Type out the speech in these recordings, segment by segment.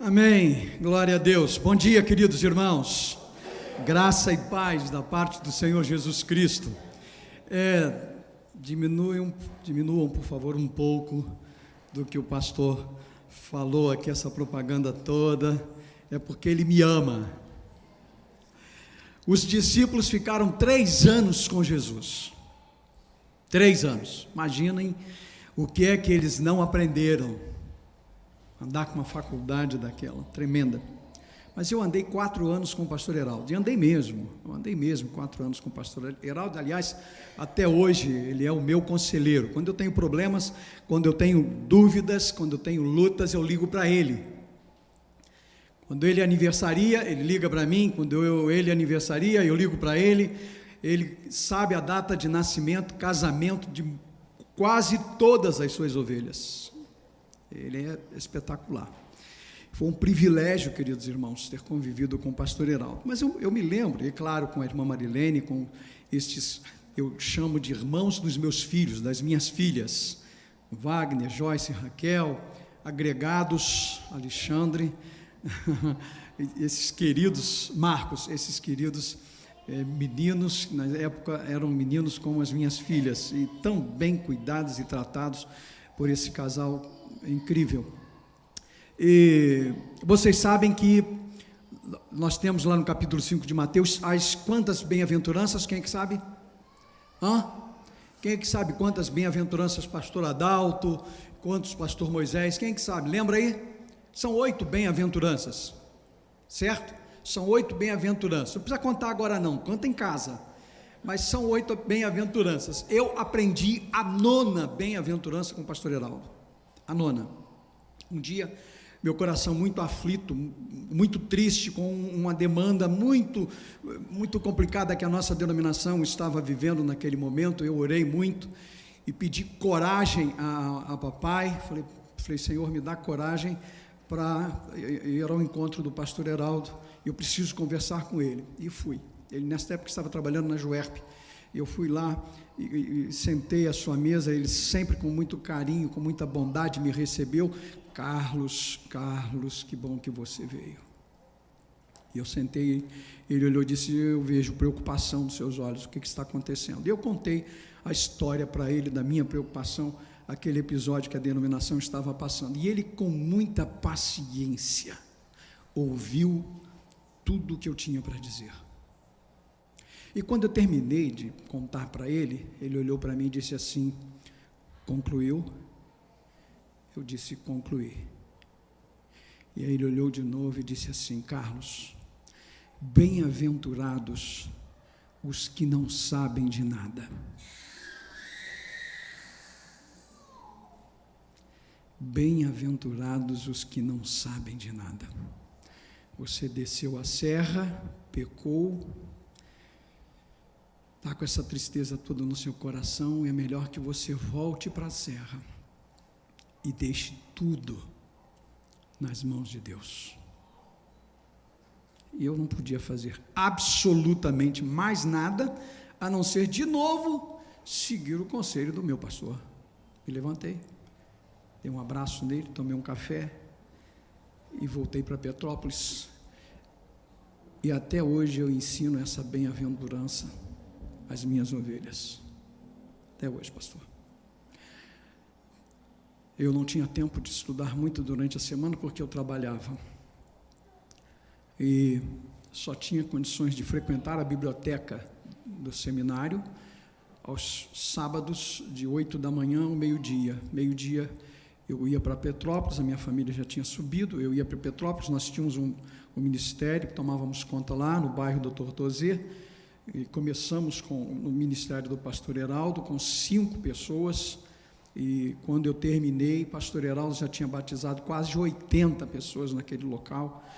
Amém, glória a Deus. Bom dia, queridos irmãos, graça e paz da parte do Senhor Jesus Cristo. Diminuam por favor um pouco do que o pastor falou aqui, essa propaganda toda, é porque ele me ama. Os discípulos ficaram 3 anos com Jesus, 3 anos, imaginem o que é que eles não aprenderam, andar com uma faculdade daquela, tremenda. Mas eu andei 4 anos com o pastor Heraldo, e andei mesmo 4 anos com o pastor Heraldo. Aliás, até hoje ele é o meu conselheiro. Quando eu tenho problemas, quando eu tenho dúvidas, quando eu tenho lutas, eu ligo para ele. Quando ele aniversaria, ele liga para mim. Quando ele aniversaria, eu ligo para ele. Ele sabe a data de nascimento, casamento de quase todas as suas ovelhas. Ele é espetacular. Foi um privilégio, queridos irmãos, ter convivido com o pastor Heraldo. Mas eu me lembro, e claro, com a irmã Marilene, com estes, eu chamo de irmãos dos meus filhos, das minhas filhas, Wagner, Joyce, Raquel, agregados, Alexandre, esses queridos, Marcos, esses queridos meninos, na época eram meninos como as minhas filhas, e tão bem cuidados e tratados por esse casal incrível. E vocês sabem que nós temos lá no capítulo 5 de Mateus as quantas bem-aventuranças? Quem é que sabe? Quem é que sabe quantas bem-aventuranças pastor Adalto, quantos pastor Moisés? Quem é que sabe? Lembra aí? São 8 bem-aventuranças, certo? São 8 bem-aventuranças. Não precisa contar agora não, conta em casa. Mas são 8 bem-aventuranças. Eu aprendi a 9ª bem-aventurança com o pastor Heraldo. A 9ª. Um dia, meu coração muito aflito, muito triste, com uma demanda muito complicada que a nossa denominação estava vivendo naquele momento. Eu orei muito e pedi coragem a papai. Falei, Senhor, me dá coragem para ir ao encontro do pastor Heraldo. Eu preciso conversar com ele. E fui. Ele nessa época estava trabalhando na Juerp. Eu fui lá e sentei à sua mesa. Ele sempre com muito carinho, com muita bondade me recebeu. Carlos, que bom que você veio. E eu sentei, ele olhou e disse, eu vejo preocupação nos seus olhos, o que está acontecendo? E eu contei a história para ele da minha preocupação, aquele episódio que a denominação estava passando. E ele, com muita paciência, ouviu tudo o que eu tinha para dizer. E quando eu terminei de contar para ele, ele olhou para mim e disse assim, concluiu? Eu disse, concluí. E aí ele olhou de novo e disse assim, Carlos, bem-aventurados os que não sabem de nada. Bem-aventurados os que não sabem de nada. Você desceu a serra, pecou, está com essa tristeza toda no seu coração, é melhor que você volte para a serra e deixe tudo nas mãos de Deus. E eu não podia fazer absolutamente mais nada, a não ser de novo seguir o conselho do meu pastor. Me levantei, dei um abraço nele, tomei um café e voltei para Petrópolis. E até hoje eu ensino essa bem-aventurança às minhas ovelhas. Até hoje, pastor. Eu não tinha tempo de estudar muito durante a semana porque eu trabalhava e só tinha condições de frequentar a biblioteca do seminário aos sábados de 8 da manhã ao meio-dia. Meio-dia eu ia para Petrópolis, a minha família já tinha subido, eu ia para Petrópolis, nós tínhamos um ministério que tomávamos conta lá no bairro do Tortozê, e começamos no ministério do pastor Heraldo com 5 pessoas. E quando eu terminei, pastor Heraldo já tinha batizado quase 80 pessoas naquele local,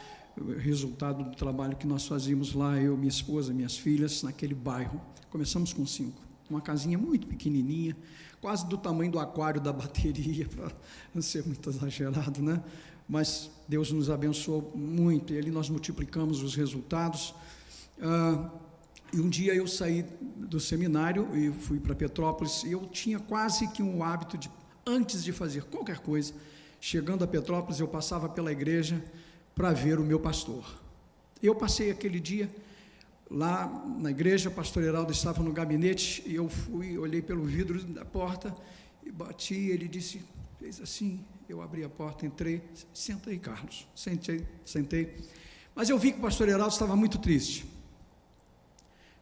resultado do trabalho que nós fazíamos lá, eu, minha esposa, minhas filhas, naquele bairro. Começamos com 5, uma casinha muito pequenininha, quase do tamanho do aquário da bateria, para não ser muito exagerado, né? Mas Deus nos abençoou muito, e ali nós multiplicamos os resultados. E um dia eu saí do seminário e fui para Petrópolis, e eu tinha quase que um hábito de, antes de fazer qualquer coisa, chegando a Petrópolis, eu passava pela igreja, para ver o meu pastor. Eu passei aquele dia lá na igreja, o pastor Heraldo estava no gabinete, e eu fui, olhei pelo vidro da porta, e bati, ele disse, fez assim, eu abri a porta, entrei, senta aí, Carlos, sentei, mas eu vi que o pastor Heraldo estava muito triste,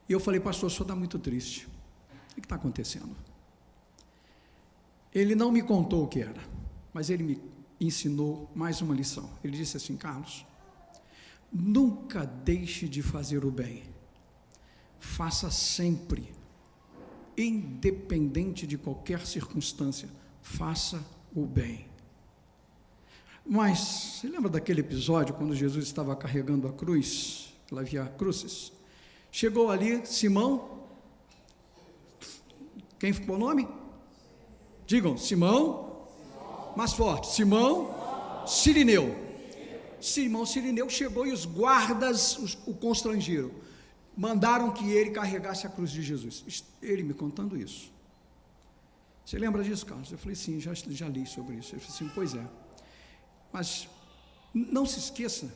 e eu falei, pastor, o senhor está muito triste, o que está acontecendo? Ele não me contou o que era, mas ele me ensinou mais uma lição. Ele disse assim, Carlos, nunca deixe de fazer o bem, faça sempre, independente de qualquer circunstância, faça o bem. Mas, você lembra daquele episódio, quando Jesus estava carregando a cruz, pela Via Crucis? Chegou ali, Simão, quem ficou o nome? Digam, Simão, mais forte, Simão Cirineu. Simão Cirineu chegou e os guardas o constrangiram, mandaram que ele carregasse a cruz de Jesus. Ele me contando isso. Você lembra disso, Carlos? Eu falei, sim, já li sobre isso. Ele falou assim, pois é, mas não se esqueça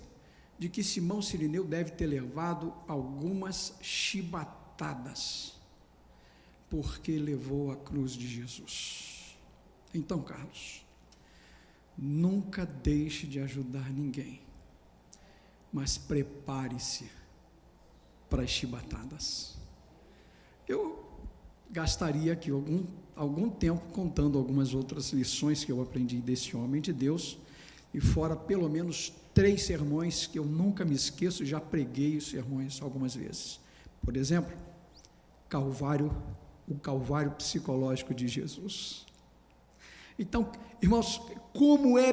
de que Simão Cirineu deve ter levado algumas chibatadas, porque levou a cruz de Jesus. Então, Carlos, nunca deixe de ajudar ninguém, mas prepare-se para as chibatadas. Eu gastaria aqui algum tempo contando algumas outras lições que eu aprendi desse homem de Deus, e fora pelo menos 3 sermões que eu nunca me esqueço, já preguei os sermões algumas vezes. Por exemplo, o Calvário psicológico de Jesus. Então, irmãos, como é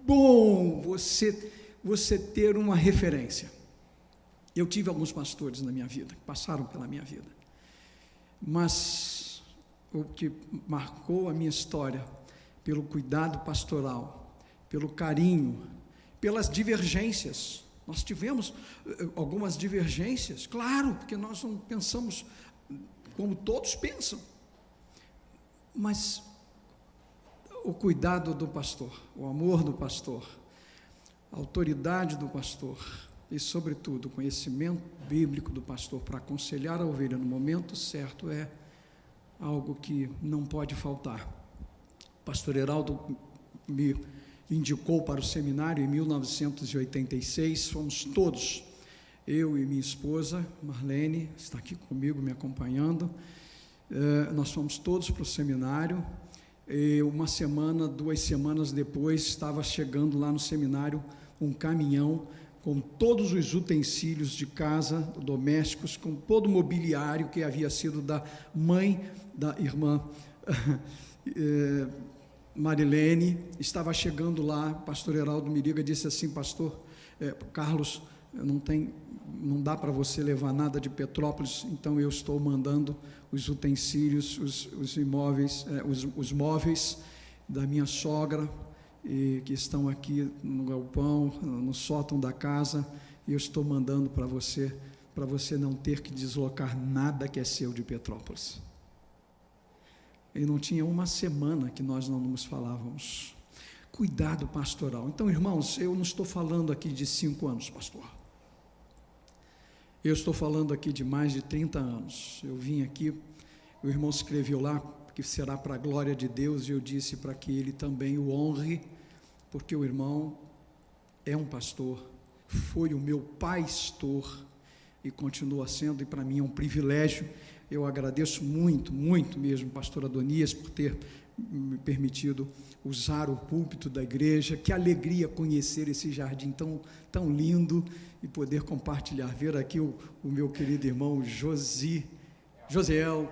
bom você ter uma referência. Eu tive alguns pastores na minha vida, que passaram pela minha vida, mas o que marcou a minha história, pelo cuidado pastoral, pelo carinho, pelas divergências, nós tivemos algumas divergências, claro, porque nós não pensamos como todos pensam, mas o cuidado do pastor, o amor do pastor, a autoridade do pastor e, sobretudo, o conhecimento bíblico do pastor para aconselhar a ovelha no momento certo é algo que não pode faltar. O pastor Heraldo me indicou para o seminário em 1986, fomos todos, eu e minha esposa, Marlene, está aqui comigo me acompanhando, nós fomos todos para o seminário. E 2 semanas depois, estava chegando lá no seminário um caminhão com todos os utensílios de casa, domésticos, com todo o mobiliário que havia sido da mãe da irmã Marilene. Estava chegando lá, o pastor Heraldo me liga e disse assim, pastor Carlos, não dá para você levar nada de Petrópolis, então eu estou mandando os utensílios, os imóveis, os móveis da minha sogra, que estão aqui no galpão, no sótão da casa, e eu estou mandando para você não ter que deslocar nada que é seu de Petrópolis. E não tinha uma semana que nós não nos falávamos. Cuidado pastoral. Então, irmãos, eu não estou falando aqui de 5 anos, pastor. Eu estou falando aqui de mais de 30 anos. Eu vim aqui, o irmão escreveu lá, que será para a glória de Deus, e eu disse para que ele também o honre, porque o irmão é um pastor, foi o meu pastor, e continua sendo, e para mim é um privilégio. Eu agradeço muito, muito mesmo, pastor Adonias, por ter me permitido usar o púlpito da igreja. Que alegria conhecer esse jardim tão lindo e poder compartilhar, ver aqui o meu querido irmão Josiel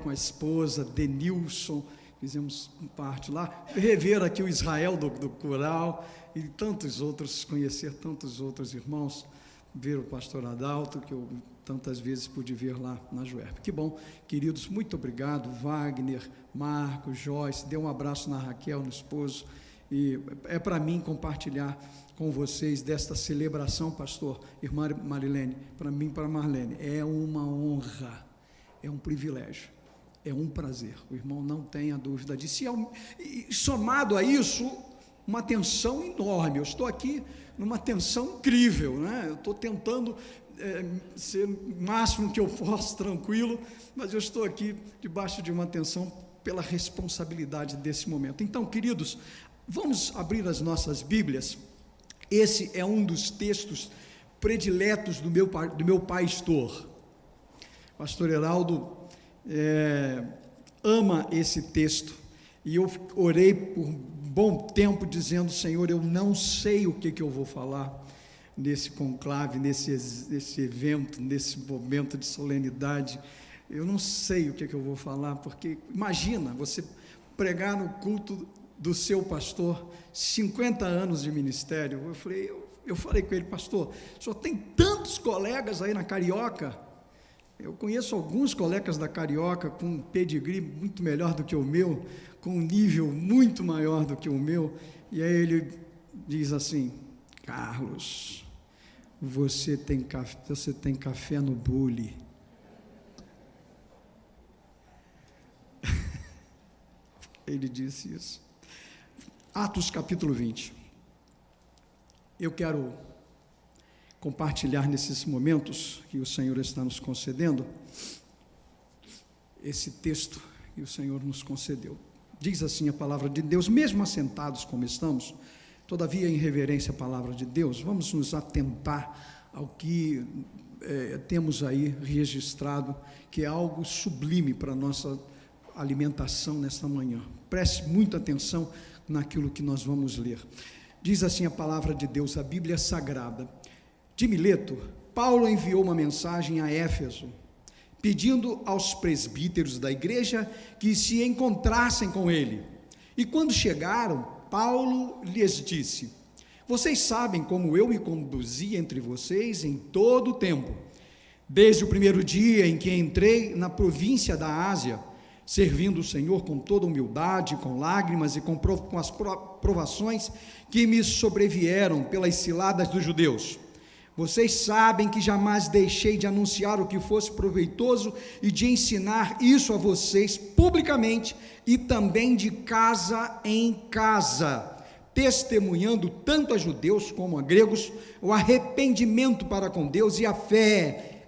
com a esposa Denilson, fizemos parte lá, rever aqui o Israel do coral e tantos outros, conhecer tantos outros irmãos, ver o pastor Adalto, que eu tantas vezes pude ver lá na Juerp. Que bom, queridos, muito obrigado, Wagner, Marcos, Joyce, dê um abraço na Raquel, no esposo, e é para mim compartilhar com vocês desta celebração, pastor, irmã Marilene, para mim, para Marlene, é uma honra, é um privilégio, é um prazer, o irmão não tenha dúvida disso, e somado a isso, uma tensão enorme. Eu estou aqui numa tensão incrível, né? Eu estou tentando ser o máximo que eu posso, tranquilo, mas eu estou aqui debaixo de uma tensão pela responsabilidade desse momento. Então, queridos, vamos abrir as nossas Bíblias. Esse é um dos textos prediletos do meu pastor. Pastor Heraldo ama esse texto, e eu orei por um bom tempo dizendo: Senhor, eu não sei o que eu vou falar nesse conclave, nesse evento, nesse momento de solenidade. Eu não sei o que eu vou falar, porque imagina você pregar no culto do seu pastor, 50 anos de ministério. Eu falei com ele: pastor, o senhor tem tantos colegas aí na Carioca. Eu conheço alguns colegas da Carioca com um pedigree muito melhor do que o meu, com um nível muito maior do que o meu. E aí ele diz assim: Carlos, você tem café no bule. Ele disse isso. Atos capítulo 20. Eu quero compartilhar nesses momentos que o Senhor está nos concedendo, esse texto que o Senhor nos concedeu. Diz assim a palavra de Deus: mesmo assentados como estamos, todavia em reverência à palavra de Deus, vamos nos atentar ao que temos aí registrado, que é algo sublime para a nossa alimentação nesta manhã. Preste muita atenção naquilo que nós vamos ler. Diz assim a palavra de Deus, a Bíblia Sagrada: de Mileto, Paulo enviou uma mensagem a Éfeso, pedindo aos presbíteros da igreja que se encontrassem com ele. E quando chegaram, Paulo lhes disse: vocês sabem como eu me conduzi entre vocês em todo o tempo, desde o primeiro dia em que entrei na província da Ásia, servindo o Senhor com toda humildade, com lágrimas e com as provações que me sobrevieram pelas ciladas dos judeus. Vocês sabem que jamais deixei de anunciar o que fosse proveitoso e de ensinar isso a vocês publicamente e também de casa em casa, testemunhando tanto a judeus como a gregos o arrependimento para com Deus e a fé,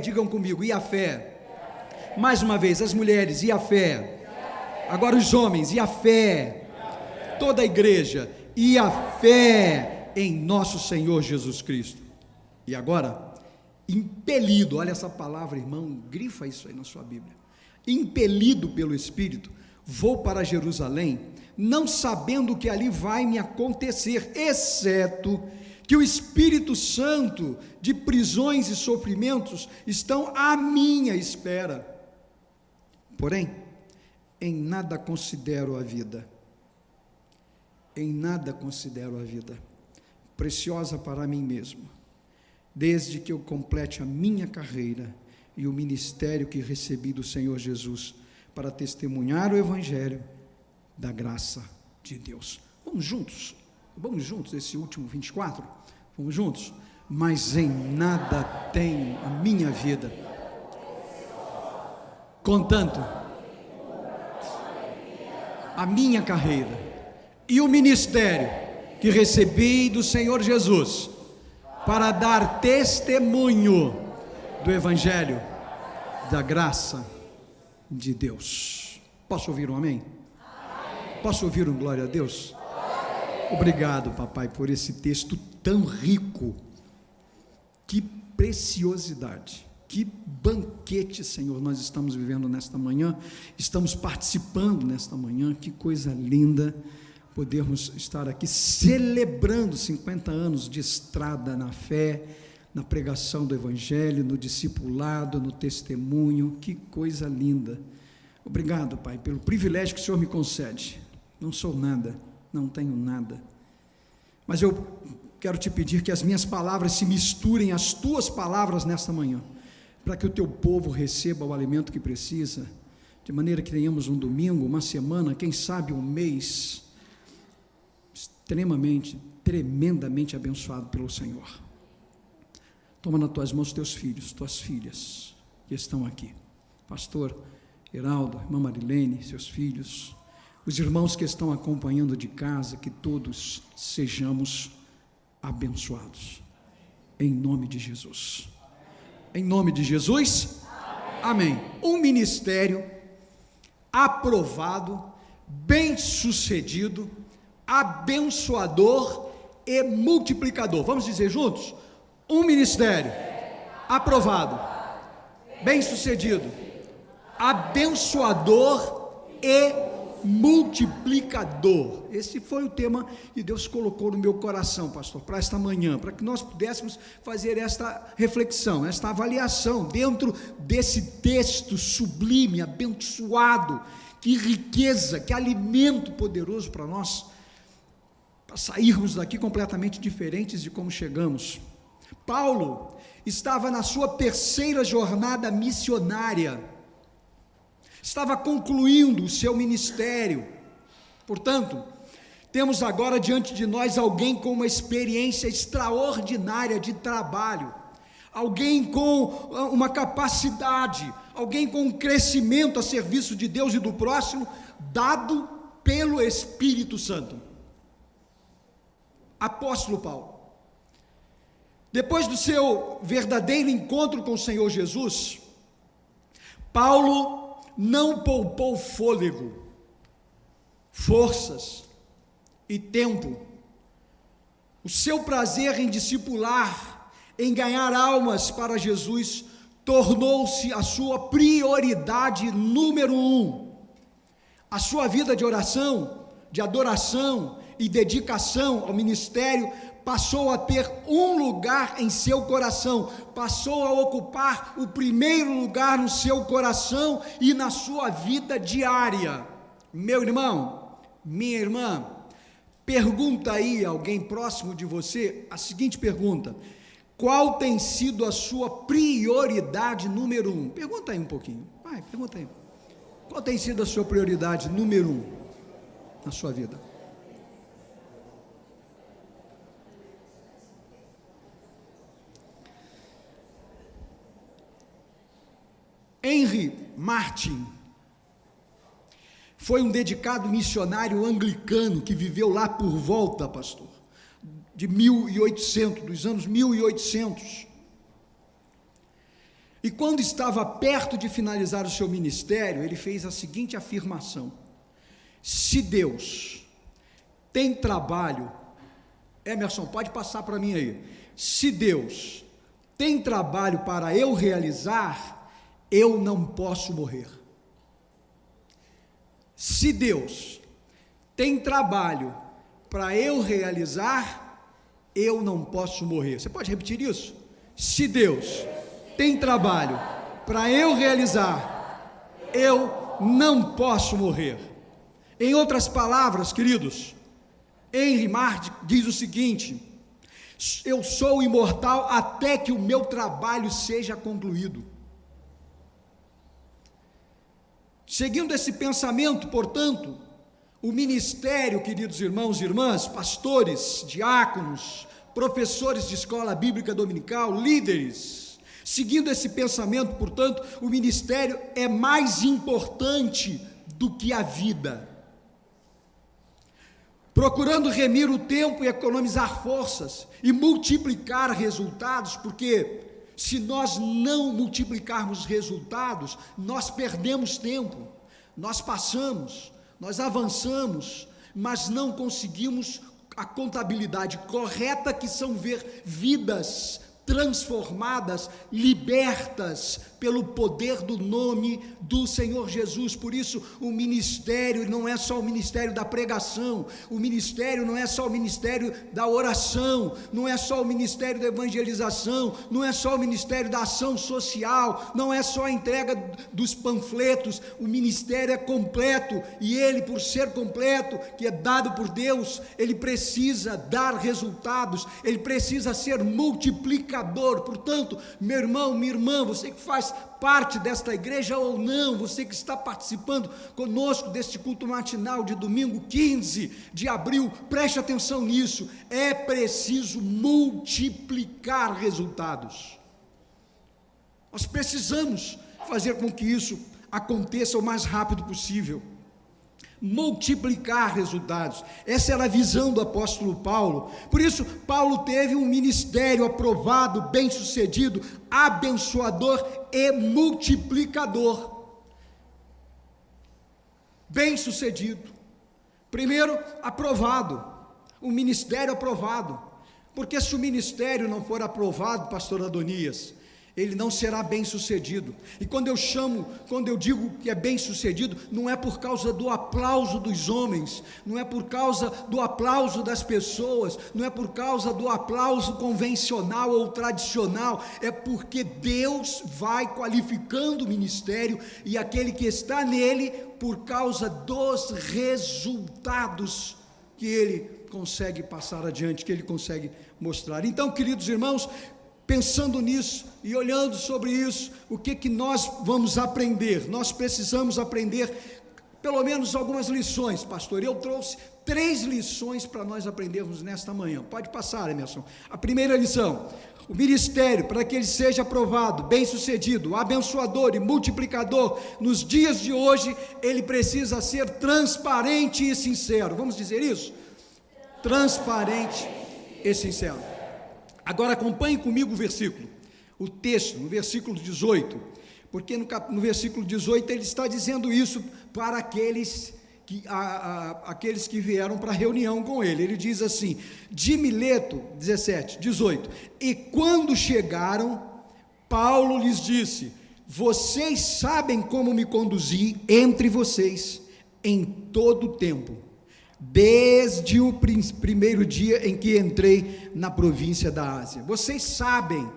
digam comigo, e a fé. Mais uma vez, as mulheres, e a fé. Agora os homens, e a fé. Toda a igreja, e a fé em nosso Senhor Jesus Cristo. E agora, impelido, olha essa palavra, irmão, grifa isso aí na sua Bíblia. Impelido pelo Espírito, vou para Jerusalém, não sabendo o que ali vai me acontecer, exceto que o Espírito Santo de prisões e sofrimentos estão à minha espera. Porém, em nada considero a vida, preciosa para mim mesmo, desde que eu complete a minha carreira e o ministério que recebi do Senhor Jesus, para testemunhar o Evangelho da graça de Deus. Vamos juntos, esse último 24, vamos juntos. Mas em nada tenho a minha vida, contanto a minha carreira e o ministério que recebi do Senhor Jesus, para dar testemunho do Evangelho da graça de Deus. Posso ouvir um amém? Posso ouvir um glória a Deus? Obrigado, papai, por esse texto tão rico. Que preciosidade, que banquete, Senhor, nós estamos vivendo nesta manhã, estamos participando nesta manhã. Que coisa linda podermos estar aqui celebrando 50 anos de estrada na fé, na pregação do Evangelho, no discipulado, no testemunho. Que coisa linda. Obrigado, Pai, pelo privilégio que o Senhor me concede. Não sou nada, não tenho nada, mas eu quero te pedir que as minhas palavras se misturem às tuas palavras nesta manhã, para que o teu povo receba o alimento que precisa, de maneira que tenhamos um domingo, uma semana, quem sabe um mês, tremendamente abençoado pelo Senhor. Toma nas tuas mãos teus filhos, tuas filhas, que estão aqui, pastor Heraldo, irmã Marilene, seus filhos, os irmãos que estão acompanhando de casa, que todos sejamos abençoados, em nome de Jesus. Em nome de Jesus, amém. Um ministério aprovado, bem-sucedido, abençoador e multiplicador. Vamos dizer juntos? Um ministério aprovado, bem-sucedido, abençoador e multiplicador. Esse foi o tema que Deus colocou no meu coração, pastor, para esta manhã, para que nós pudéssemos fazer esta reflexão, esta avaliação dentro desse texto sublime, abençoado. Que riqueza, que alimento poderoso para nós, para sairmos daqui completamente diferentes de como chegamos. Paulo estava na sua terceira jornada missionária, estava concluindo o seu ministério. Portanto, temos agora diante de nós alguém com uma experiência extraordinária de trabalho, alguém com uma capacidade, alguém com um crescimento a serviço de Deus e do próximo, dado pelo Espírito Santo. Apóstolo Paulo, depois do seu verdadeiro encontro com o Senhor Jesus, Paulo não poupou fôlego, forças e tempo. O seu prazer em discipular, em ganhar almas para Jesus, tornou-se a sua prioridade número 1. A sua vida de oração, de adoração e dedicação ao ministério passou a ter um lugar em seu coração, passou a ocupar o primeiro lugar no seu coração e na sua vida diária. Meu irmão, minha irmã, pergunta aí a alguém próximo de você a seguinte pergunta: qual tem sido a sua prioridade número 1? Pergunta aí um pouquinho, vai, pergunta aí. Qual tem sido a sua prioridade número 1 na sua vida? Henry Martyn foi um dedicado missionário anglicano que viveu lá por volta, pastor, de 1800, dos anos 1800. E quando estava perto de finalizar o seu ministério, ele fez a seguinte afirmação: se Deus tem trabalho, Emerson, pode passar para mim aí, se Deus tem trabalho para eu realizar, eu não posso morrer. Se Deus tem trabalho para eu realizar, eu não posso morrer. Você pode repetir isso? Se Deus tem trabalho para eu realizar, eu não posso morrer. Em outras palavras, queridos, Henry Martyn diz o seguinte: eu sou imortal até que o meu trabalho seja concluído. Seguindo esse pensamento, portanto, o ministério, queridos irmãos e irmãs, pastores, diáconos, professores de escola bíblica dominical, líderes, seguindo esse pensamento, portanto, o ministério é mais importante do que a vida. Procurando remir o tempo e economizar forças e multiplicar resultados, porque se nós não multiplicarmos resultados, nós perdemos tempo, nós passamos, nós avançamos, mas não conseguimos a contabilidade correta, que são ver vidas transformadas, libertas pelo poder do nome do Senhor Jesus. Por isso, o ministério não é só o ministério da pregação, o ministério não é só o ministério da oração, não é só o ministério da evangelização, não é só o ministério da ação social, não é só a entrega dos panfletos. O ministério é completo, e ele, por ser completo, que é dado por Deus, ele precisa dar resultados, ele precisa ser multiplicador. Portanto, meu irmão, minha irmã, você que faz parte desta igreja ou não, você que está participando conosco deste culto matinal de domingo 15 de abril, preste atenção nisso, é preciso multiplicar resultados. Nós precisamos fazer com que isso aconteça o mais rápido possível. multiplicar resultados. Essa era a visão do apóstolo Paulo. Por isso, Paulo teve um ministério aprovado, bem-sucedido, abençoador e multiplicador. Bem-sucedido. Primeiro, aprovado. Um ministério aprovado. Porque se o ministério não for aprovado, pastor Adonias, ele não será bem-sucedido. E quando eu digo que é bem-sucedido, não é por causa do aplauso dos homens, não é por causa do aplauso das pessoas, não é por causa do aplauso convencional ou tradicional, é porque Deus vai qualificando o ministério e aquele que está nele, por causa dos resultados que ele consegue passar adiante, que ele consegue mostrar. Então, queridos irmãos, pensando nisso e olhando sobre isso, o que nós vamos aprender? Nós precisamos aprender pelo menos algumas lições, pastor. Eu trouxe 3 lições para nós aprendermos nesta manhã. Pode passar, Emerson. A primeira lição: o ministério, para que ele seja aprovado, bem-sucedido, abençoador e multiplicador nos dias de hoje, ele precisa ser transparente e sincero. Vamos dizer isso? Transparente e sincero. Agora acompanhe comigo o versículo, o texto, no versículo 18, porque no versículo 18 ele está dizendo isso para aqueles que vieram para a reunião com ele. Ele diz assim, de Mileto, 18, e quando chegaram, Paulo lhes disse, vocês sabem como me conduzi entre vocês em todo o tempo, desde o primeiro dia em que entrei na província da Ásia. Vocês sabem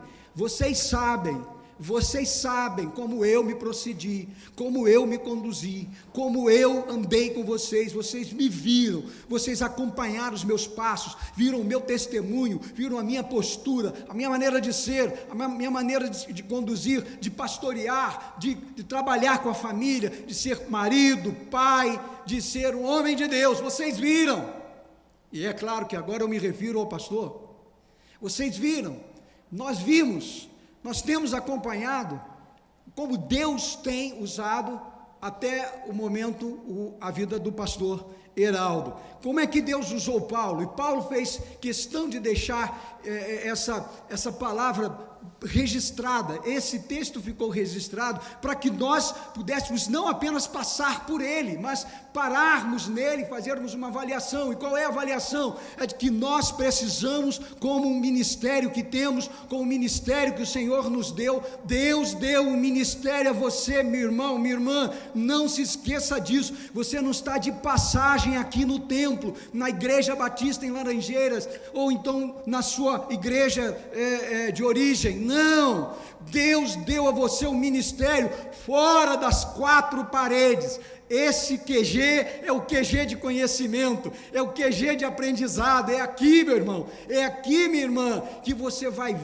como eu me procedi, como eu me conduzi, como eu andei com vocês. Vocês me viram, vocês acompanharam os meus passos, viram o meu testemunho, viram a minha postura, a minha maneira de ser, a minha maneira de conduzir, de pastorear, de trabalhar com a família, de ser marido, pai, de ser um homem de Deus. Vocês viram. E é claro que agora eu me refiro ao pastor. Vocês viram, nós vimos, nós temos acompanhado como Deus tem usado até o momento a vida do pastor Heraldo. Como é que Deus usou Paulo? E Paulo fez questão de deixar essa palavra registrada, esse texto ficou registrado para que nós pudéssemos não apenas passar por ele, mas pararmos nele, fazermos uma avaliação. E qual é a avaliação? É de que nós precisamos, como um ministério que temos, como um ministério que o Senhor nos deu, Deus deu um ministério a você, meu irmão, minha irmã, não se esqueça disso. Você não está de passagem aqui no templo, na Igreja Batista em Laranjeiras, ou então na sua igreja de origem. Não, Deus deu a você um ministério fora das 4 paredes. Esse QG é o QG de conhecimento, é o QG de aprendizado. É aqui, meu irmão, é aqui, minha irmã, que você vai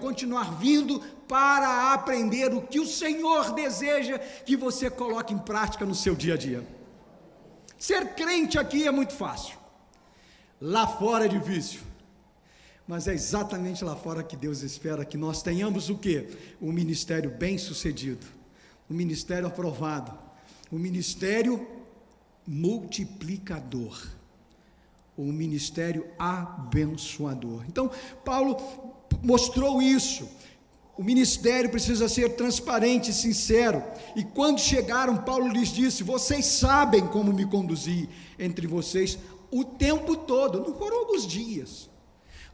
continuar vindo para aprender o que o Senhor deseja que você coloque em prática no seu dia a dia. Ser crente aqui é muito fácil, lá fora é difícil. Mas é exatamente lá fora que Deus espera que nós tenhamos o quê? Um ministério bem-sucedido, um ministério aprovado, um ministério multiplicador, um ministério abençoador. Então, Paulo mostrou isso. O ministério precisa ser transparente e sincero. E quando chegaram, Paulo lhes disse, vocês sabem como me conduzi entre vocês o tempo todo. Não foram alguns dias,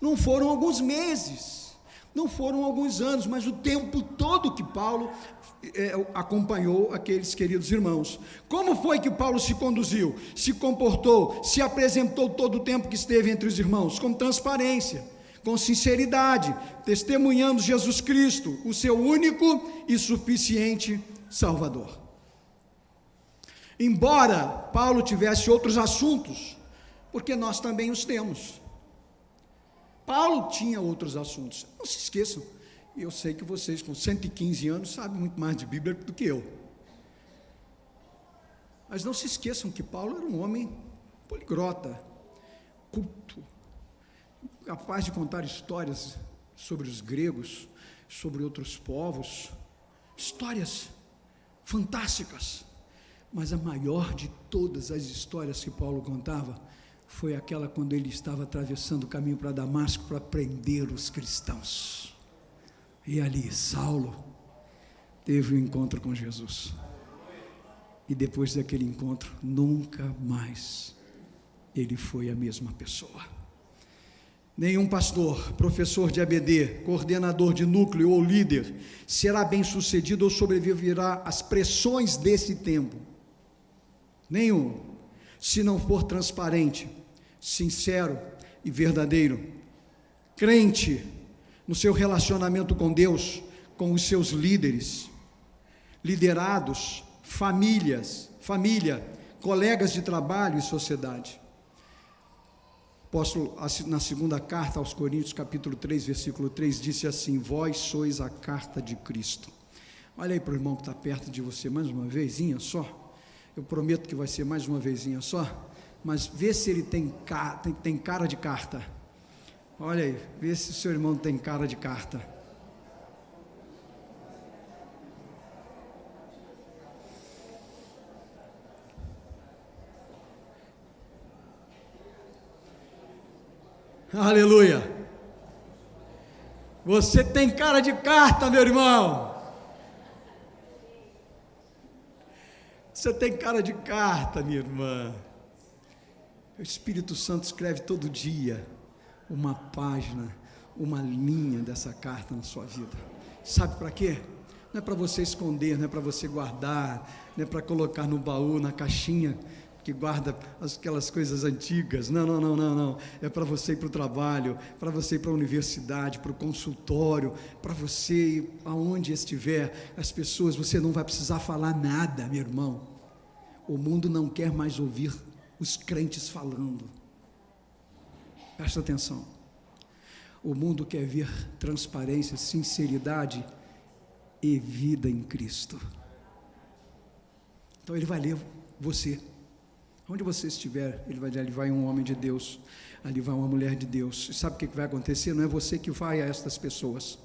não foram alguns meses, não foram alguns anos, mas o tempo todo que Paulo acompanhou aqueles queridos irmãos. Como foi que Paulo se conduziu, se comportou, se apresentou todo o tempo que esteve entre os irmãos? Com transparência, com sinceridade, testemunhando Jesus Cristo, o seu único e suficiente Salvador. Embora Paulo tivesse outros assuntos, porque nós também os temos. Paulo tinha outros assuntos, não se esqueçam, eu sei que vocês com 115 anos sabem muito mais de Bíblia do que eu, mas não se esqueçam que Paulo era um homem poliglota, culto, capaz de contar histórias sobre os gregos, sobre outros povos, histórias fantásticas, Mas a maior de todas as histórias que Paulo contava foi aquela quando ele estava atravessando o caminho para Damasco para prender os cristãos. E ali, Saulo teve um encontro com Jesus. E depois daquele encontro, nunca mais ele foi a mesma pessoa. Nenhum pastor, professor de ABD, coordenador de núcleo ou líder será bem-sucedido ou sobreviverá às pressões desse tempo. Nenhum, se não for transparente, sincero e verdadeiro, crente no seu relacionamento com Deus, com os seus líderes, liderados, família, colegas de trabalho e sociedade. Apóstolo, na segunda carta aos Coríntios, capítulo 3, versículo 3, disse assim: vós sois a carta de Cristo. Olha aí para o irmão que está perto de você, mais uma vezinha só. Eu prometo que vai ser mais uma vezinha só, mas vê se ele tem cara de carta. Olha aí, vê se o seu irmão tem cara de carta. Aleluia! Você tem cara de carta, meu irmão. Você tem cara de carta, minha irmã. O Espírito Santo escreve todo dia uma página, uma linha dessa carta na sua vida. Sabe para quê? Não é para você esconder, não é para você guardar, não é para colocar no baú, na caixinha que guarda aquelas coisas antigas. Não. É para você ir para o trabalho, para você ir para a universidade, para o consultório, para você ir aonde estiver. As pessoas, você não vai precisar falar nada, meu irmão. O mundo não quer mais ouvir os crentes falando. Presta atenção. O mundo quer ver transparência, sinceridade e vida em Cristo. Então ele vai ler você. Onde você estiver, ele vai dizer, ali vai um homem de Deus, ali vai uma mulher de Deus. E sabe o que vai acontecer? Não é você que vai a estas pessoas.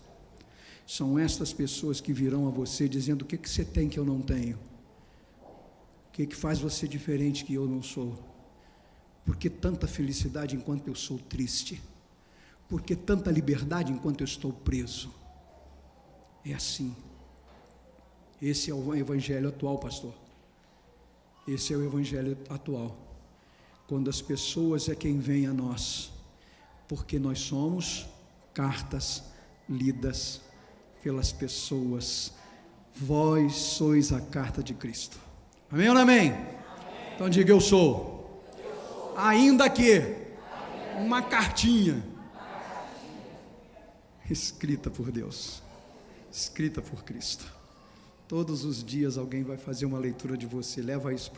São estas pessoas que virão a você dizendo: o que você tem que eu não tenho? O que faz você diferente que eu não sou? Por que tanta felicidade enquanto eu sou triste? Por que tanta liberdade enquanto eu estou preso? É assim. Esse é o evangelho atual, pastor. Esse é o evangelho atual, quando as pessoas é quem vem a nós, porque nós somos cartas lidas pelas pessoas. Vós sois a carta de Cristo. Amém ou não amém? Então diga: eu sou. Ainda que uma cartinha escrita por Deus, escrita por Cristo. Todos os dias alguém vai fazer uma leitura de você. Leva isso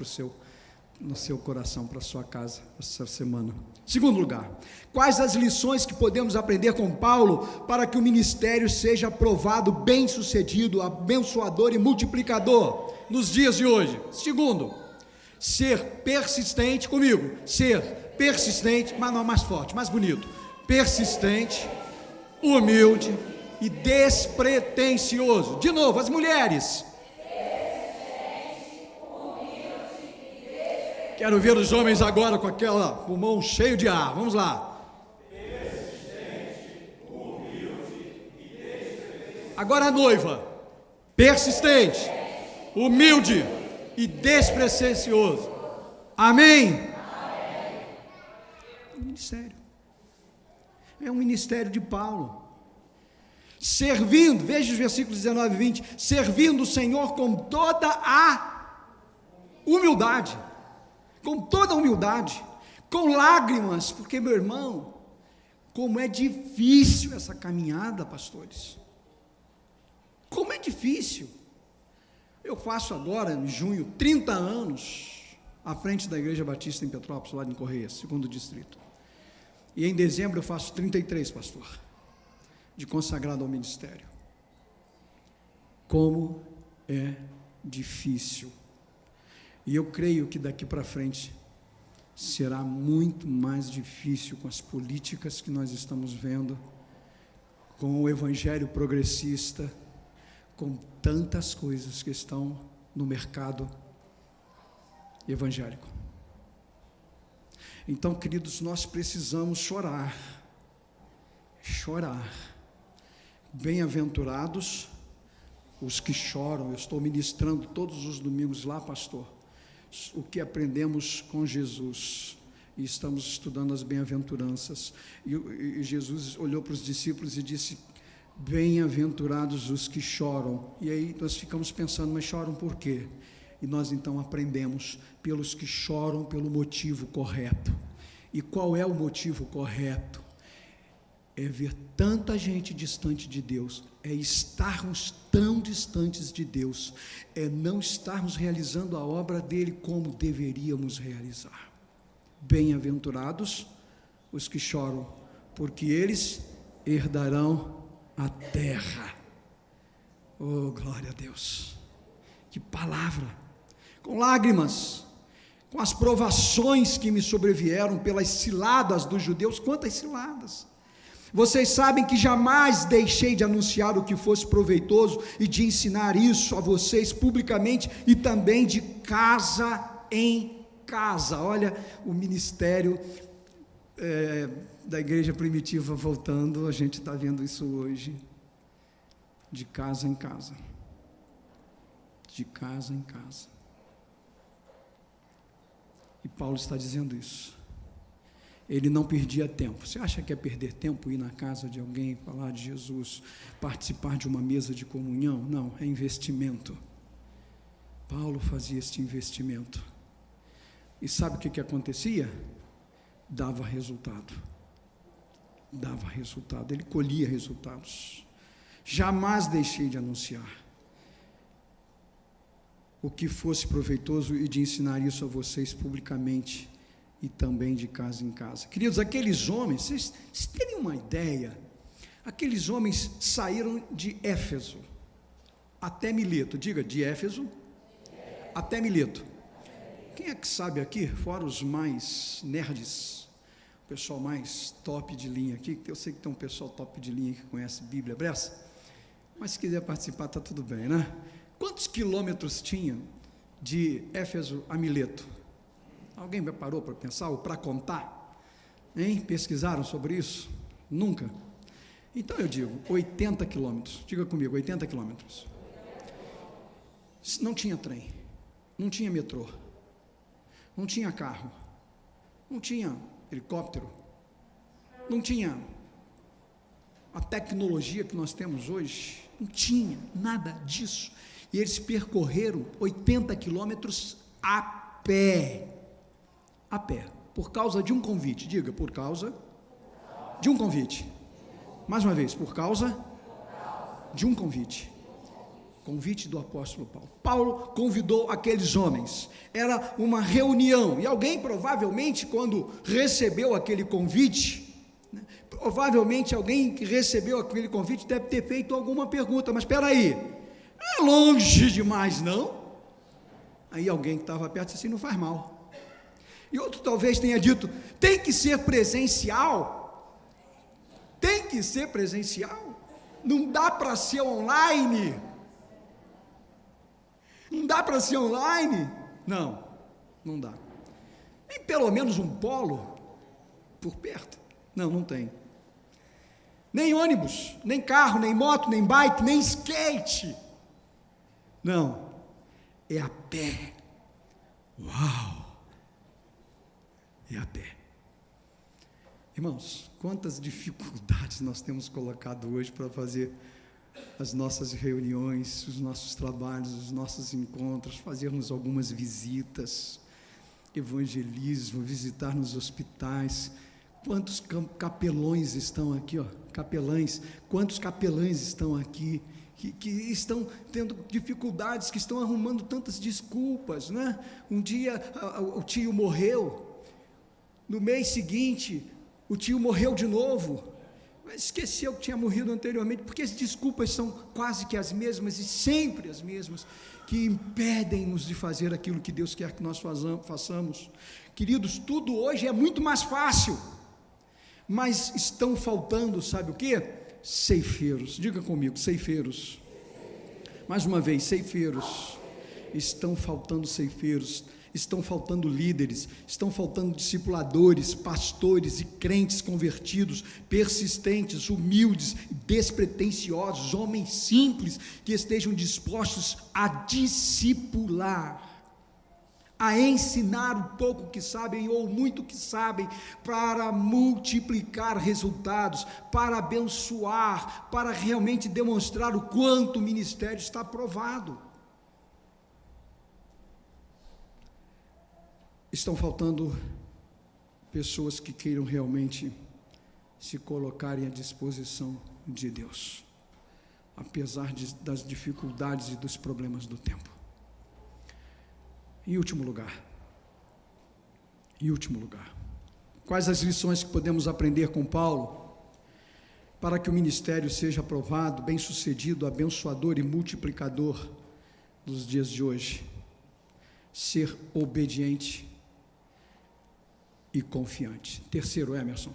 no seu coração, para a sua casa, essa semana. Segundo lugar, quais as lições que podemos aprender com Paulo para que o ministério seja aprovado, bem-sucedido, abençoador e multiplicador nos dias de hoje? Segundo, ser persistente comigo. Ser persistente, mas não mais forte, mais bonito. Persistente, humilde e despretensioso. De novo, as mulheres. Quero ver os homens agora com aquela pulmão cheio de ar. Vamos lá. Persistente, humilde e despretensioso. Agora a noiva. Persistente, humilde e despretensioso. Amém? É um ministério. É um ministério de Paulo. Servindo, veja os versículos 19 e 20, servindo o Senhor com toda a humildade, com lágrimas, porque, meu irmão, como é difícil essa caminhada, pastores, como é difícil. Eu faço agora, em junho, 30 anos, à frente da Igreja Batista em Petrópolis, lá em Correias, segundo distrito, e em dezembro eu faço 33, pastor, de consagrado ao ministério. Como é difícil. E eu creio que daqui para frente será muito mais difícil com as políticas que nós estamos vendo, com o evangelho progressista, com tantas coisas que estão no mercado evangélico. Então, queridos, nós precisamos chorar. Bem-aventurados os que choram. Eu estou ministrando todos os domingos lá, pastor, o que aprendemos com Jesus, e estamos estudando as bem-aventuranças, e Jesus olhou para os discípulos e disse: bem-aventurados os que choram. E aí nós ficamos pensando, mas choram por quê? E nós então aprendemos: pelos que choram pelo motivo correto. E qual é o motivo correto? É ver tanta gente distante de Deus, é estarmos tão distantes de Deus, é não estarmos realizando a obra dele como deveríamos realizar. Bem-aventurados os que choram, porque eles herdarão a terra. Oh, glória a Deus! Que palavra! Com lágrimas, com as provações que me sobrevieram pelas ciladas dos judeus. Quantas ciladas! Vocês sabem que jamais deixei de anunciar o que fosse proveitoso e de ensinar isso a vocês publicamente e também de casa em casa. Olha o ministério da igreja primitiva voltando, a gente está vendo isso hoje, de casa em casa, de casa em casa. E Paulo está dizendo isso. Ele não perdia tempo. Você acha que é perder tempo ir na casa de alguém, falar de Jesus, participar de uma mesa de comunhão? Não, é investimento. Paulo fazia este investimento. E sabe o que acontecia? Dava resultado. Dava resultado, ele colhia resultados. Jamais deixei de anunciar o que fosse proveitoso e de ensinar isso a vocês publicamente e também de casa em casa. Queridos, aqueles homens, vocês terem uma ideia, aqueles homens saíram de Éfeso até Mileto. Diga, de Éfeso até Mileto. Quem é que sabe aqui, fora os mais nerds, o pessoal mais top de linha aqui? Eu sei que tem um pessoal top de linha que conhece Bíblia Bressa, mas se quiser participar, está tudo bem, né? Quantos quilômetros tinha de Éfeso a Mileto? Alguém parou para pensar ou para contar? Hein? Pesquisaram sobre isso? Nunca? Então eu digo, 80 quilômetros. Diga comigo, 80 quilômetros. Não tinha trem, não tinha metrô, não tinha carro, não tinha helicóptero, não tinha a tecnologia que nós temos hoje, não tinha nada disso. E eles percorreram 80 quilômetros a pé, por causa de um convite. Diga, por causa de um convite. Mais uma vez, por causa de um convite. Convite do apóstolo Paulo. Paulo convidou aqueles homens, era uma reunião, e alguém provavelmente, quando recebeu aquele convite, provavelmente alguém que recebeu aquele convite deve ter feito alguma pergunta, mas espera aí, é longe demais não? Aí alguém que estava perto disse assim, não faz mal. E outro talvez tenha dito, tem que ser presencial, não dá para ser online, não dá, tem pelo menos um polo por perto? Não tem, nem ônibus, nem carro, nem moto, nem bike, nem skate, não, é a pé. Uau! É a pé. Irmãos, quantas dificuldades nós temos colocado hoje para fazer as nossas reuniões, os nossos trabalhos, os nossos encontros, fazermos algumas visitas, evangelismo, visitar nos hospitais. Quantos capelões estão aqui, quantos capelães estão aqui, que estão tendo dificuldades, que estão arrumando tantas desculpas, né? Um dia o tio morreu, no mês seguinte o tio morreu de novo, mas esqueceu que tinha morrido anteriormente, porque as desculpas são quase que as mesmas e sempre as mesmas, que impedem-nos de fazer aquilo que Deus quer que nós façamos. Queridos, tudo hoje é muito mais fácil, mas estão faltando, sabe o que? Ceifeiros. Diga comigo, ceifeiros. Mais uma vez, ceifeiros. Estão faltando ceifeiros. estão faltando líderes, estão faltando discipuladores, pastores e crentes convertidos, persistentes, humildes, despretensiosos, homens simples, que estejam dispostos a discipular, a ensinar o pouco que sabem ou muito que sabem, para multiplicar resultados, para abençoar, para realmente demonstrar o quanto o ministério está aprovado. Estão faltando pessoas que queiram realmente se colocarem à disposição de Deus, apesar das dificuldades e dos problemas do tempo. Em último lugar, quais as lições que podemos aprender com Paulo para que o ministério seja aprovado, bem-sucedido, abençoador e multiplicador nos dias de hoje? Ser obediente e confiante. Terceiro, Emerson,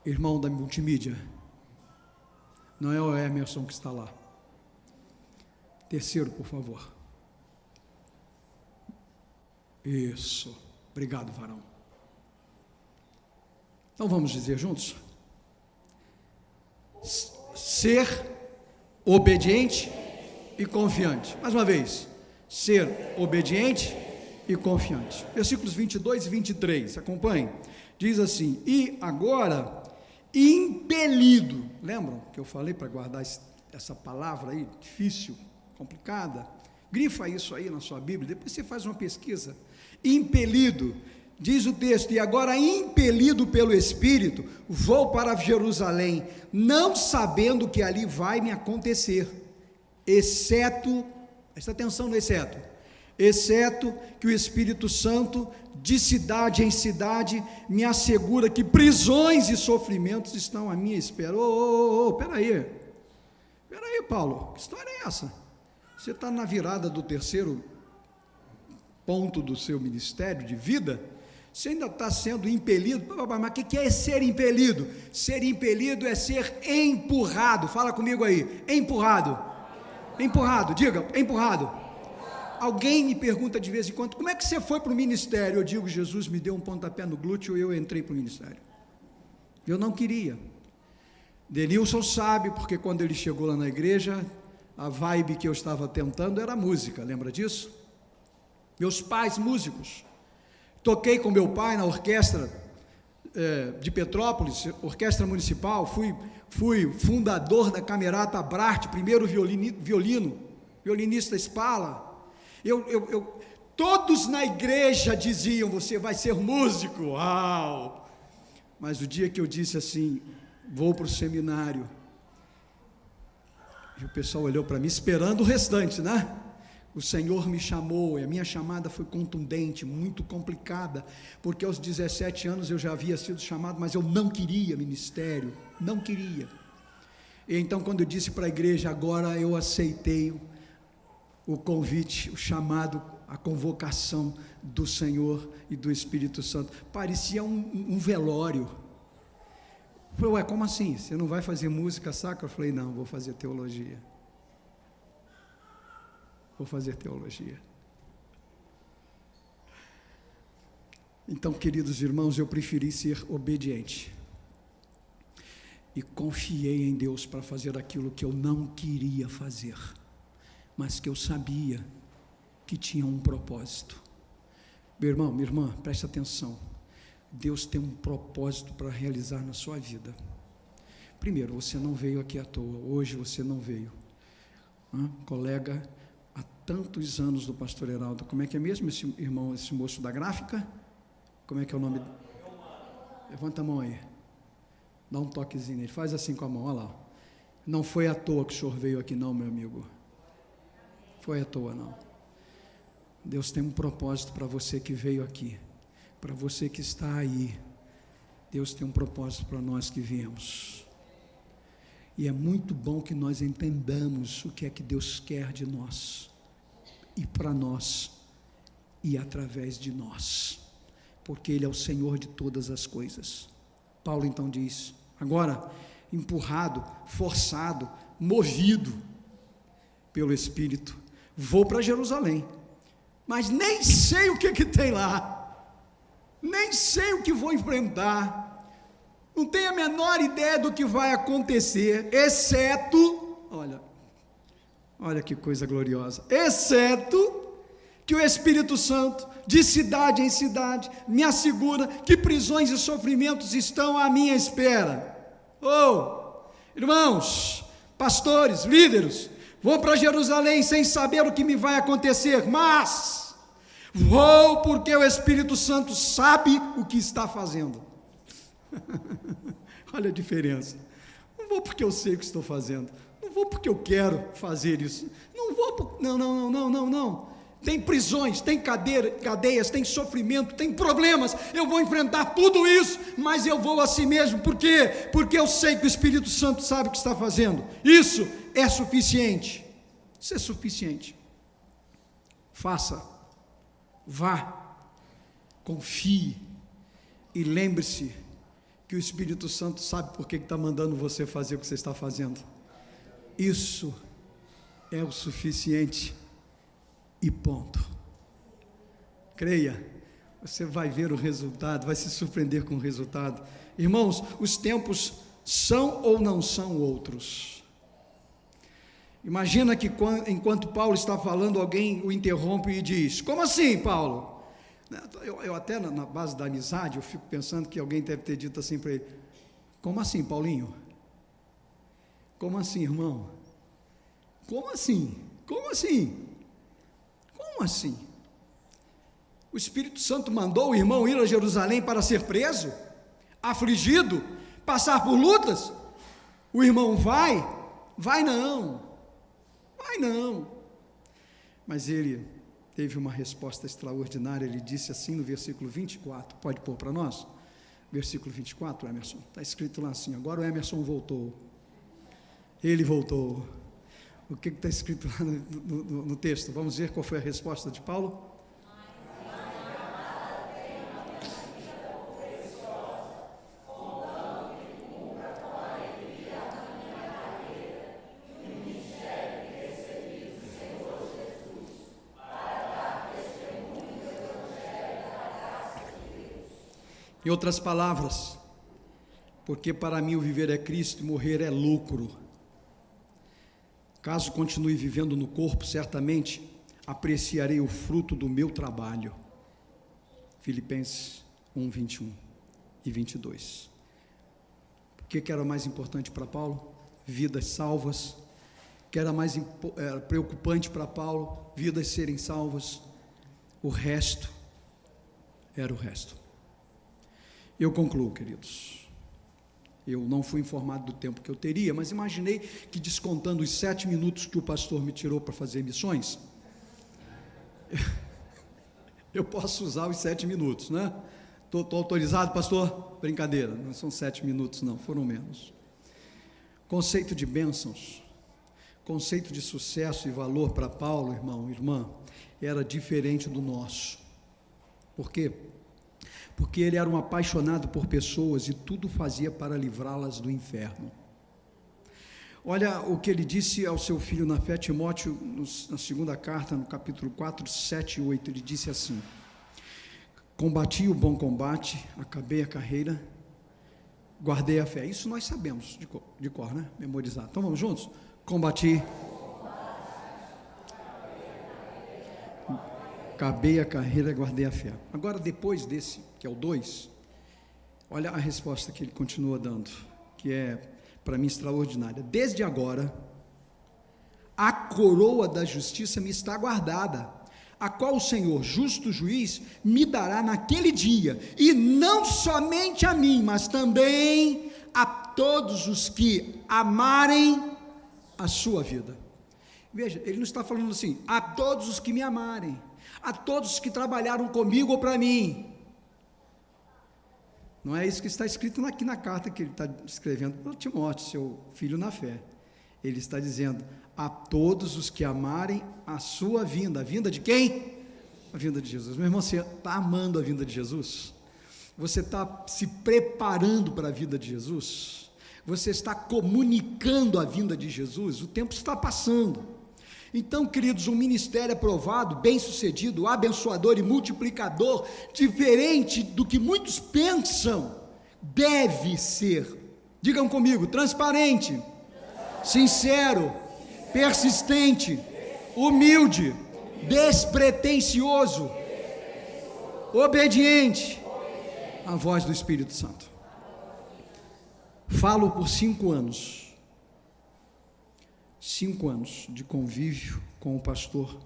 irmão da multimídia, não é o Emerson que está lá. Terceiro, por favor. Isso, obrigado, varão. Então vamos dizer juntos: ser obediente e confiante. Mais uma vez, ser obediente e confiante. Versículos 22 e 23, acompanhe. Diz assim: e agora, impelido, lembram que eu falei para guardar essa palavra aí, difícil, complicada? Grifa isso aí na sua Bíblia, depois você faz uma pesquisa. Impelido, diz o texto: e agora, impelido pelo Espírito, vou para Jerusalém, não sabendo que ali vai me acontecer, exceto, presta atenção no exceto que o Espírito Santo, de cidade em cidade, me assegura que prisões e sofrimentos estão à minha espera. Peraí, Paulo, que história é essa? Você está na virada do terceiro ponto do seu ministério de vida, você ainda está sendo impelido. Mas o que é ser impelido? Ser impelido é ser empurrado. Fala comigo aí, empurrado, diga, empurrado. Alguém me pergunta de vez em quando: como é que você foi para o ministério? Eu digo: Jesus me deu um pontapé no glúteo e eu entrei para o ministério. Eu não queria. Denilson sabe, porque quando ele chegou lá na igreja, a vibe que eu estava tentando era música, lembra disso? Meus pais músicos, toquei com meu pai na orquestra de Petrópolis, orquestra municipal, fui fundador da Camerata Abrarte, primeiro violinista Spala. Todos na igreja diziam: você vai ser músico, uau! Mas o dia que eu disse assim: vou para o seminário, e o pessoal olhou para mim esperando o restante, né? O Senhor me chamou, e a minha chamada foi contundente, muito complicada, porque aos 17 anos eu já havia sido chamado, mas eu não queria ministério, não queria. E então, quando eu disse para a igreja: agora eu aceitei o convite, o chamado, a convocação do Senhor e do Espírito Santo, parecia um velório. Eu falei: ué, como assim? Você não vai fazer música sacra? Eu falei: não, vou fazer teologia. Então, queridos irmãos, eu preferi ser obediente e confiei em Deus para fazer aquilo que eu não queria fazer, mas que eu sabia que tinha um propósito. Meu irmão, minha irmã, preste atenção. Deus tem um propósito para realizar na sua vida. Primeiro, você não veio aqui à toa. Hoje você não veio. Colega há tantos anos do pastor Heraldo. Como é que é mesmo esse irmão, esse moço da gráfica? Como é que é o nome? Levanta a mão aí. Dá um toquezinho nele. Faz assim com a mão, olha lá. Não foi à toa que o senhor veio aqui não, meu amigo. Foi à toa não. Deus tem um propósito para você que veio aqui. Para você que está aí. Deus tem um propósito para nós que viemos. E é muito bom que nós entendamos o que é que Deus quer de nós, e para nós, e através de nós, porque Ele é o Senhor de todas as coisas. Paulo então diz: agora, empurrado, forçado, movido pelo Espírito, vou para Jerusalém, mas nem sei o que tem lá, nem sei o que vou enfrentar, não tenho a menor ideia do que vai acontecer, exceto, olha que coisa gloriosa, exceto que o Espírito Santo, de cidade em cidade, me assegura que prisões e sofrimentos estão à minha espera. Irmãos, pastores, líderes, vou para Jerusalém sem saber o que me vai acontecer, mas vou porque o Espírito Santo sabe o que está fazendo. Olha a diferença. Não vou porque eu sei o que estou fazendo, não vou porque eu quero fazer isso, não vou, não. Tem prisões, tem cadeias, tem sofrimento, tem problemas, eu vou enfrentar tudo isso, mas eu vou assim mesmo, por quê? Porque eu sei que o Espírito Santo sabe o que está fazendo, isso é suficiente, isso é suficiente. Faça, vá, confie, e lembre-se que o Espírito Santo sabe por que está mandando você fazer o que você está fazendo, isso é o suficiente. E ponto. Creia, você vai ver o resultado, vai se surpreender com o resultado. Irmãos, os tempos são ou não são outros. Imagina que enquanto Paulo está falando, alguém o interrompe e diz: como assim, Paulo? Eu até na base da amizade, eu fico pensando que alguém deve ter dito assim para ele: como assim, Paulinho? Como assim, irmão? Como assim? Como assim? Como assim? O Espírito Santo mandou o irmão ir a Jerusalém para ser preso, afligido, passar por lutas? O irmão vai não. Mas ele teve uma resposta extraordinária, ele disse assim no versículo 24, pode pôr para nós? Versículo 24, Emerson, está escrito lá assim, agora o Emerson voltou, ele voltou. O que está escrito lá no texto? Vamos ver qual foi a resposta de Paulo? Em outras palavras, porque para mim o viver é Cristo e morrer é lucro. Caso continue vivendo no corpo, certamente apreciarei o fruto do meu trabalho. Filipenses 1, 21 e 22. O que era mais importante para Paulo? Vidas salvas. O que era mais preocupante para Paulo? Vidas serem salvas. O resto era o resto. Eu concluo, queridos. Eu não fui informado do tempo que eu teria, mas imaginei que, descontando os 7 minutos que o pastor me tirou para fazer missões, eu posso usar os 7 minutos, né? Estou autorizado, pastor? Brincadeira, não são 7 minutos não, foram menos. Conceito de bênçãos, conceito de sucesso e valor para Paulo, irmão, irmã, era diferente do nosso. Por quê? Porque ele era um apaixonado por pessoas e tudo fazia para livrá-las do inferno. Olha o que ele disse ao seu filho na fé, Timóteo, na segunda carta, no capítulo 4, 7 e 8, ele disse assim: combati o bom combate, acabei a carreira, guardei a fé. Isso nós sabemos de cor, né? Memorizado. Então vamos juntos? Combati, acabei a carreira, guardei a fé. Agora, depois desse, que é o 2, olha a resposta que ele continua dando, que é, para mim, extraordinária. Desde agora, a coroa da justiça me está guardada, a qual o Senhor, justo juiz, me dará naquele dia, e não somente a mim, mas também a todos os que amarem a sua vida. Veja, ele não está falando assim, a todos os que me amarem, a todos que trabalharam comigo ou para mim. Não é isso que está escrito aqui na carta que ele está escrevendo para Timóteo, seu filho na fé. Ele está dizendo, a todos os que amarem a sua vinda. A vinda de quem? A vinda de Jesus. Meu irmão, você está amando a vinda de Jesus? Você está se preparando para a vinda de Jesus? Você está comunicando a vinda de Jesus? O tempo está passando. Então, queridos, um ministério aprovado, bem-sucedido, abençoador e multiplicador, diferente do que muitos pensam, deve ser, digam comigo, transparente, sincero, persistente, humilde, despretensioso, obediente à voz do Espírito Santo. Falo por 5 anos. 5 anos de convívio com o pastor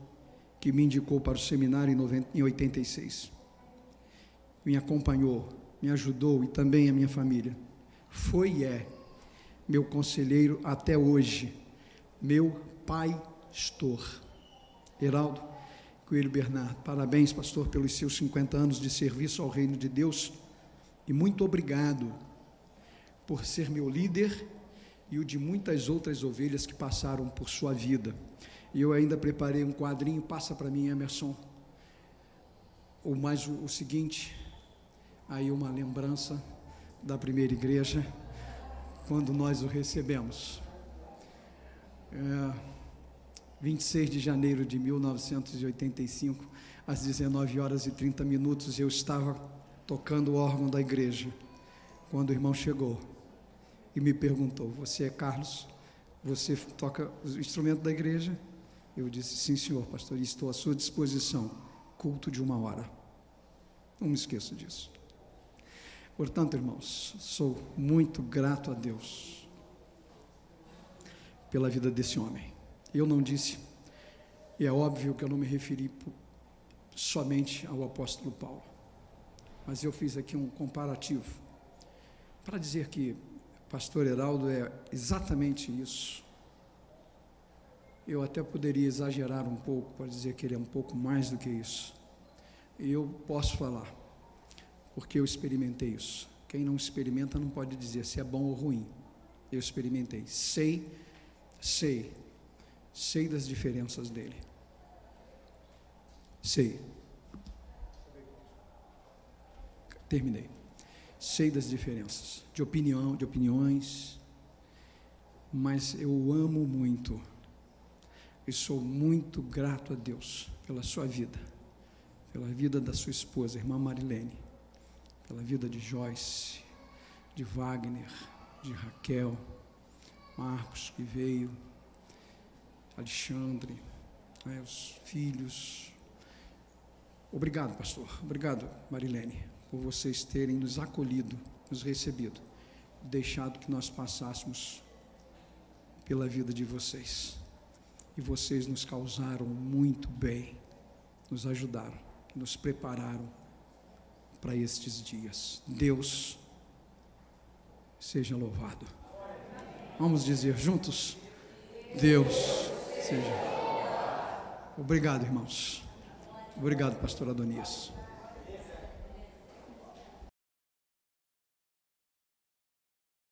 que me indicou para o seminário em 86. Me acompanhou, me ajudou e também a minha família. Foi e é meu conselheiro até hoje, meu pastor. Heraldo Coelho Bernardo, parabéns, pastor, pelos seus 50 anos de serviço ao reino de Deus e muito obrigado por ser meu líder e o de muitas outras ovelhas que passaram por sua vida. E eu ainda preparei um quadrinho, passa para mim, Emerson, ou mais o seguinte, aí uma lembrança da primeira igreja, quando nós o recebemos. 26 de janeiro de 1985, às 19h30, eu estava tocando o órgão da igreja, quando o irmão chegou e me perguntou: você é Carlos? Você toca o instrumento da igreja? Eu disse: sim, senhor, pastor, e estou à sua disposição. Culto de 1 hora. Não me esqueço disso. Portanto, irmãos, sou muito grato a Deus pela vida desse homem. Eu não disse, e é óbvio que eu não me referi somente ao apóstolo Paulo, mas eu fiz aqui um comparativo para dizer que pastor Heraldo é exatamente isso. Eu até poderia exagerar um pouco para dizer que ele é um pouco mais do que isso. E eu posso falar, porque eu experimentei isso. Quem não experimenta não pode dizer se é bom ou ruim. Eu experimentei, sei das diferenças dele. Sei. Terminei. Sei das diferenças de opiniões, mas eu o amo muito e sou muito grato a Deus pela sua vida, pela vida da sua esposa, irmã Marilene, pela vida de Joyce, de Wagner, de Raquel, Marcos que veio, Alexandre, os filhos. Obrigado, pastor, obrigado, Marilene, por vocês terem nos acolhido, nos recebido, deixado que nós passássemos pela vida de vocês. E vocês nos causaram muito bem, nos ajudaram, nos prepararam para estes dias. Deus seja louvado. Vamos dizer juntos: Deus seja. Obrigado, irmãos. Obrigado, pastor Adonias.